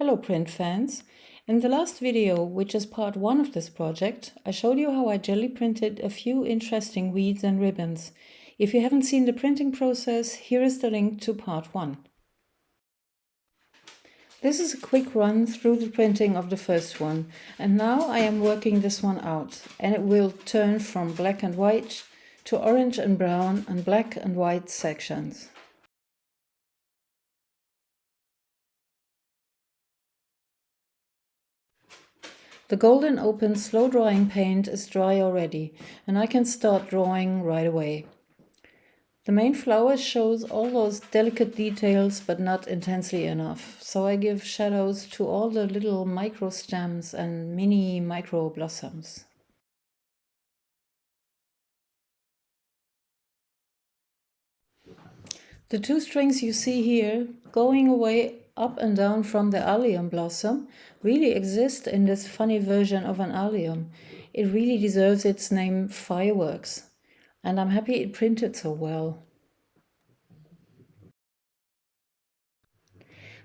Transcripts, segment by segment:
Hello print fans! In the last video, which is part 1 of this project, I showed you how I jelly printed a few interesting weeds and ribbons. If you haven't seen the printing process, here is the link to part 1. This is a quick run through the printing of the first one, and now I am working this one out, and it will turn from black and white to orange and brown and black and white sections. The golden open slow drying paint is dry already, and I can start drawing right away. The main flower shows all those delicate details, but not intensely enough, so I give shadows to all the little micro stems and mini micro blossoms. The two strings you see here, going away up and down from the allium blossom, really exist in this funny version of an allium. It really deserves its name Fireworks, and I'm happy it printed so well.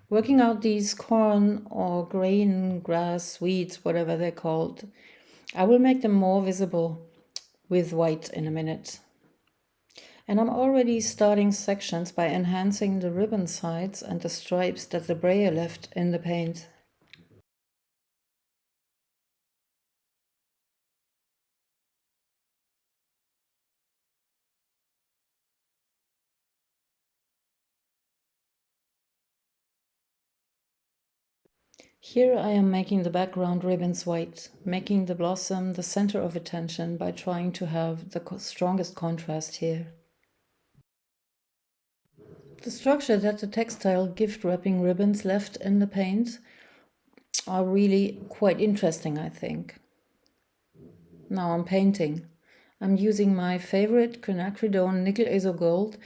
Working out these corn or grain, grass, weeds, whatever they're called, I will make them more visible with white in a minute. And I'm already starting sections by enhancing the ribbon sides and the stripes that the Brayer left in the paint. Here I am making the background ribbons white, making the blossom the center of attention by trying to have the strongest contrast here. The structure that the textile gift wrapping ribbons left in the paint are really quite interesting, I think. Now I'm painting. I'm using my favorite quinacridone nickel azo gold,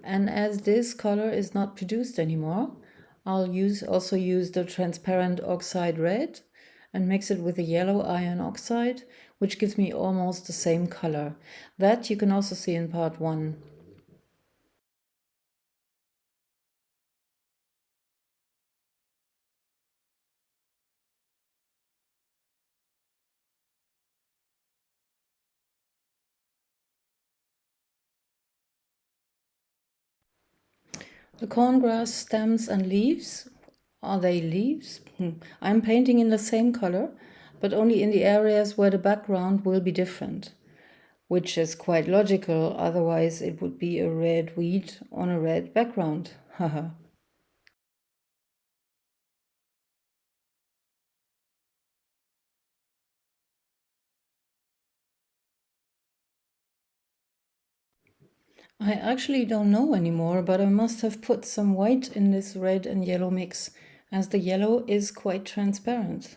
and as this color is not produced anymore, I'll also use the transparent oxide red and mix it with the yellow iron oxide, which gives me almost the same color. That you can also see in part 1. The corngrass stems and leaves, are they leaves? I'm painting in the same color, but only in the areas where the background will be different, which is quite logical, otherwise it would be a red weed on a red background. Haha. I actually don't know anymore, but I must have put some white in this red and yellow mix, as the yellow is quite transparent.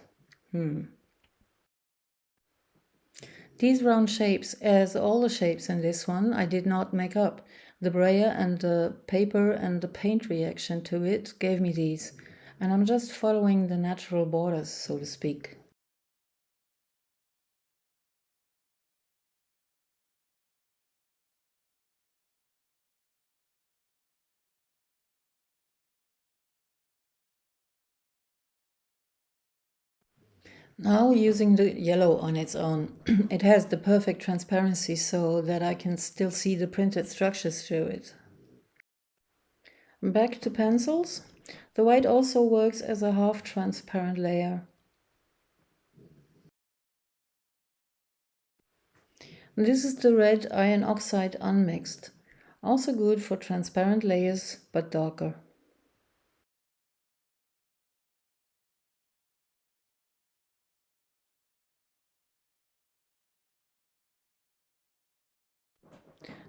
These round shapes, as all the shapes in this one, I did not make up. The Brayer and the paper and the paint reaction to it gave me these, and I'm just following the natural borders, so to speak. Now using the yellow on its own, it has the perfect transparency so that I can still see the printed structures through it. Back to pencils. The white also works as a half-transparent layer. This is the red iron oxide unmixed, also good for transparent layers but darker.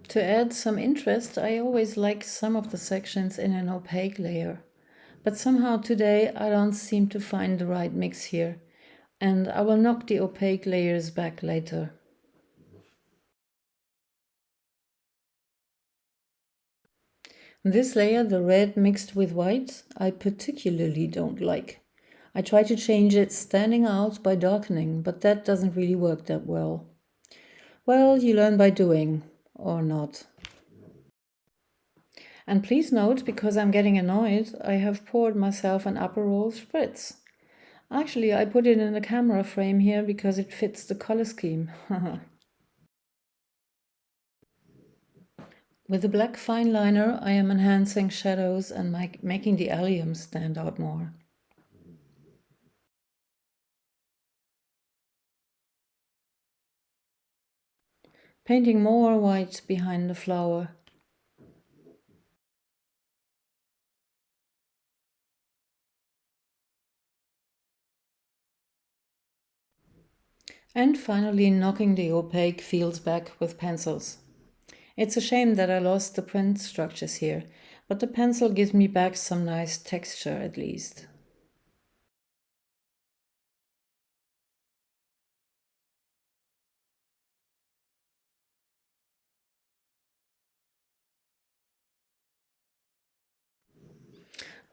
To add some interest, I always like some of the sections in an opaque layer, but somehow today I don't seem to find the right mix here, and I will knock the opaque layers back later. This layer, the red mixed with white, I particularly don't like. I try to change it standing out by darkening, but that doesn't really work that well. Well, you learn by doing, or not. And please note, because I'm getting annoyed, I have poured myself an Aperol Spritz. Actually, I put it in the camera frame here because it fits the color scheme. With the black fine liner, I am enhancing shadows and making the allium stand out more. Painting more white behind the flower. And finally knocking the opaque fields back with pencils. It's a shame that I lost the print structures here, but the pencil gives me back some nice texture at least.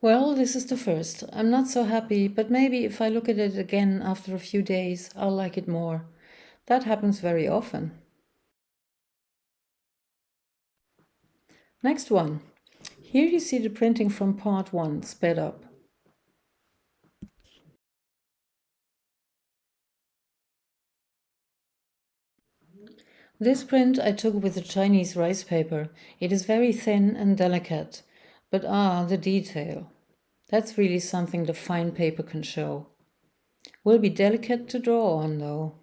Well, this is the first. I'm not so happy, but maybe if I look at it again after a few days, I'll like it more. That happens very often. Next one. Here you see the printing from part 1 sped up. This print I took with the Chinese rice paper. It is very thin and delicate, but the detail. That's really something the fine paper can show. Will be delicate to draw on though.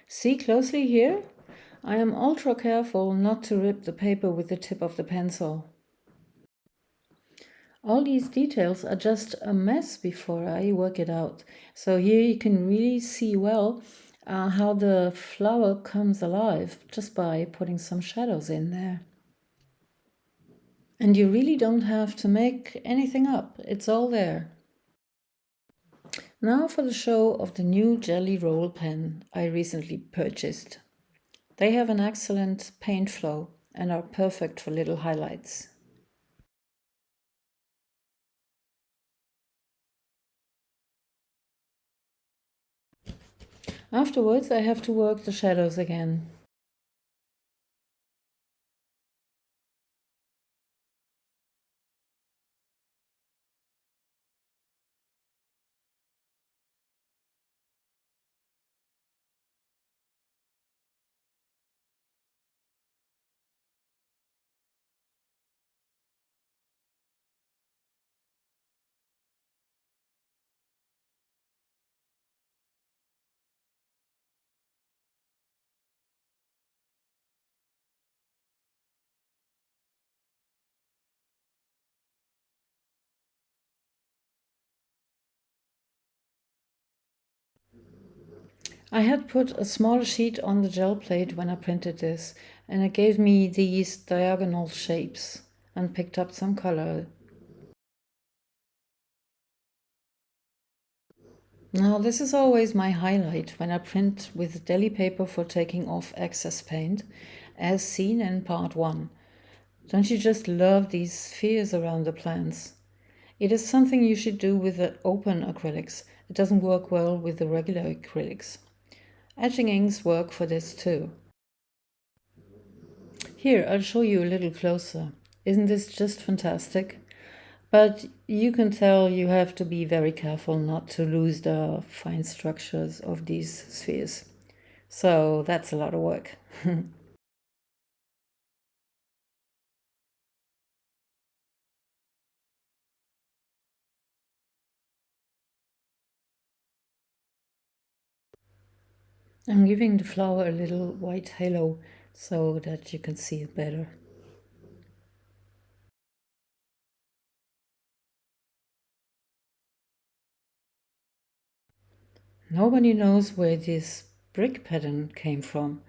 See closely here? I am ultra careful not to rip the paper with the tip of the pencil. All these details are just a mess before I work it out. So here you can really see well how the flower comes alive just by putting some shadows in there. And you really don't have to make anything up, it's all there. Now for the show of the new Gelli roll pen I recently purchased. They have an excellent paint flow and are perfect for little highlights. Afterwards I have to work the shadows again. I had put a smaller sheet on the gel plate when I printed this, and it gave me these diagonal shapes and picked up some color. Now this is always my highlight when I print with deli paper for taking off excess paint, as seen in part 1. Don't you just love these spheres around the plants? It is something you should do with the open acrylics. It doesn't work well with the regular acrylics. Etching inks work for this too. Here, I'll show you a little closer. Isn't this just fantastic? But you can tell you have to be very careful not to lose the fine structures of these spheres. So that's a lot of work. I'm giving the flower a little white halo so that you can see it better. Nobody knows where this brick pattern came from.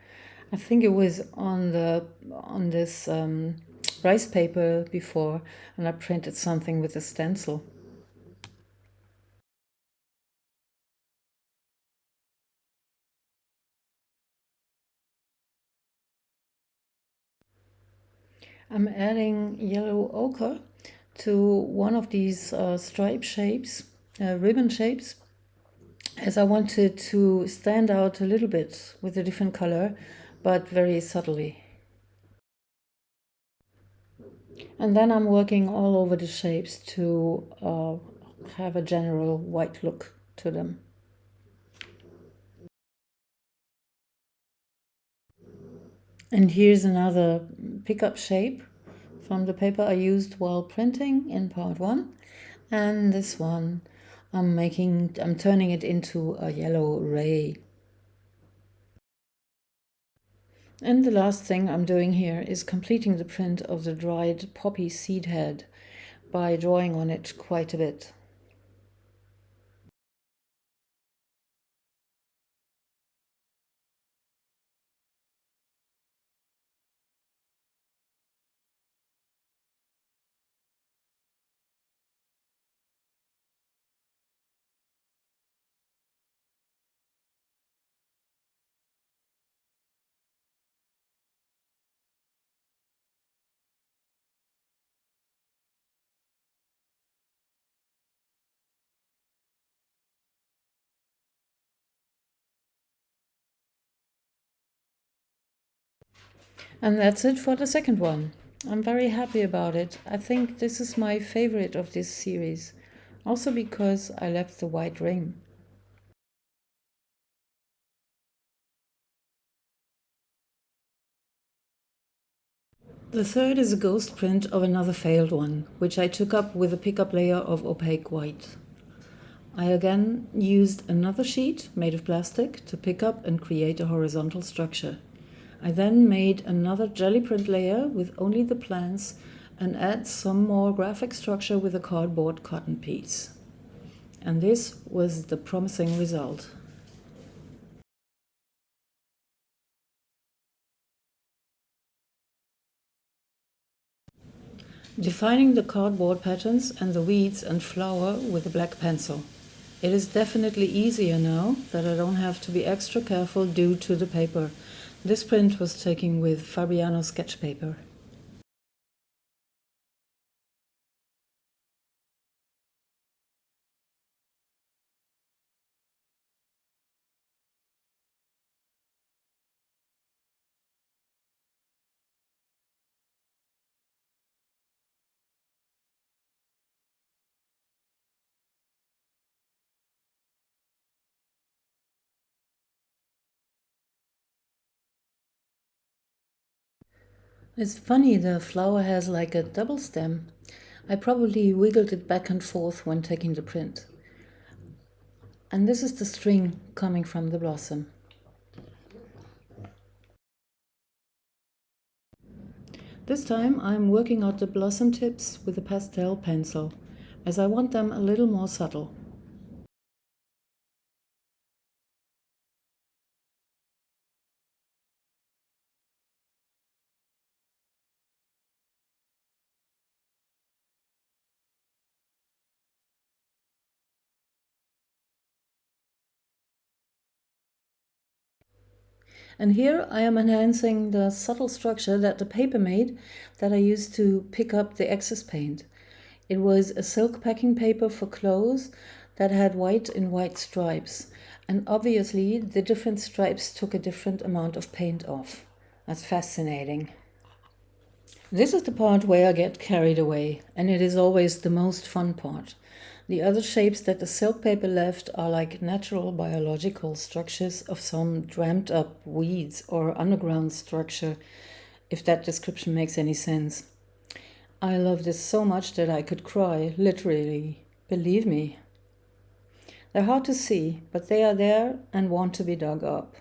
I think it was on this rice paper before, and I printed something with a stencil. I'm adding yellow ochre to one of these stripe shapes, ribbon shapes, as I wanted to stand out a little bit with a different color, but very subtly. And then I'm working all over the shapes to have a general white look to them. And here's another pickup shape from the paper I used while printing in part 1. And this one I'm turning it into a yellow ray. And the last thing I'm doing here is completing the print of the dried poppy seed head by drawing on it quite a bit. And that's it for the second one. I'm very happy about it. I think this is my favorite of this series, also because I left the white ring. The third is a ghost print of another failed one, which I took up with a pickup layer of opaque white. I again used another sheet made of plastic to pick up and create a horizontal structure. I then made another jelly print layer with only the plants and add some more graphic structure with a cardboard cotton piece. And this was the promising result. Defining the cardboard patterns and the weeds and flower with a black pencil. It is definitely easier now that I don't have to be extra careful due to the paper. This print was taken with Fabriano sketch paper. It's funny, the flower has like a double stem. I probably wiggled it back and forth when taking the print. And this is the string coming from the blossom. This time I'm working out the blossom tips with a pastel pencil, as I want them a little more subtle. And here I am enhancing the subtle structure that the paper made that I used to pick up the excess paint. It was a silk packing paper for clothes that had white in white stripes. And obviously the different stripes took a different amount of paint off. That's fascinating. This is the part where I get carried away, and it is always the most fun part. The other shapes that the silk paper left are like natural biological structures of some dreamt up weeds or underground structure, if that description makes any sense. I love this so much that I could cry, literally. Believe me. They're hard to see, but they are there and want to be dug up.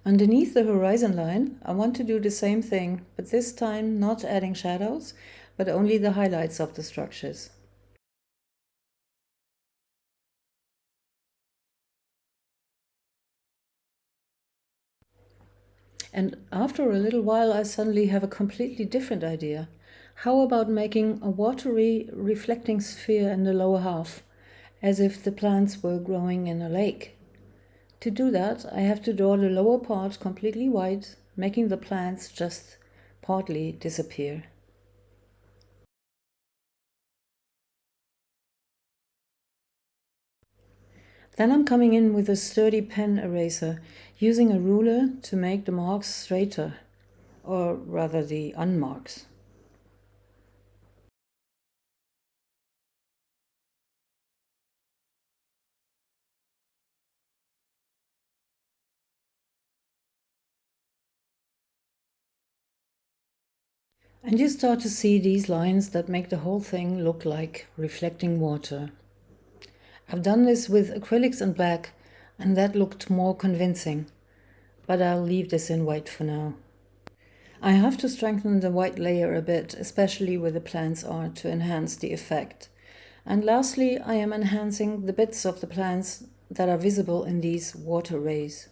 Underneath the horizon line, I want to do the same thing, but this time not adding shadows, but only the highlights of the structures. And after a little while, I suddenly have a completely different idea. How about making a watery, reflecting sphere in the lower half, as if the plants were growing in a lake? To do that, I have to draw the lower part completely white, making the plants just partly disappear. Then I'm coming in with a sturdy pen eraser, using a ruler to make the marks straighter, or rather the unmarks. And you start to see these lines that make the whole thing look like reflecting water. I've done this with acrylics and black, and that looked more convincing, but I'll leave this in white for now. I have to strengthen the white layer a bit, especially where the plants are, to enhance the effect. And lastly, I am enhancing the bits of the plants that are visible in these water rays.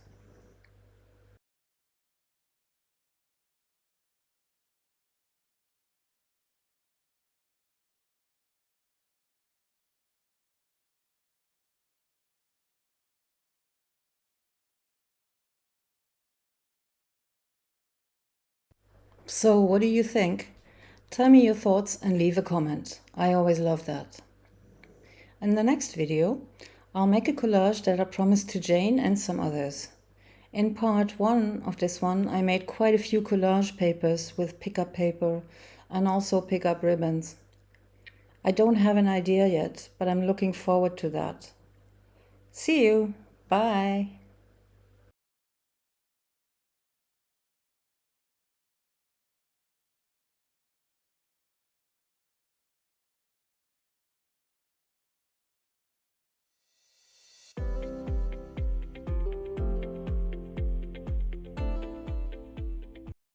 So what do you think? Tell me your thoughts and leave a comment. I always love that. In the next video, I'll make a collage that I promised to Jane and some others. In part 1 of this one, I made quite a few collage papers with pickup paper and also pickup ribbons. I don't have an idea yet, but I'm looking forward to that. See you! Bye!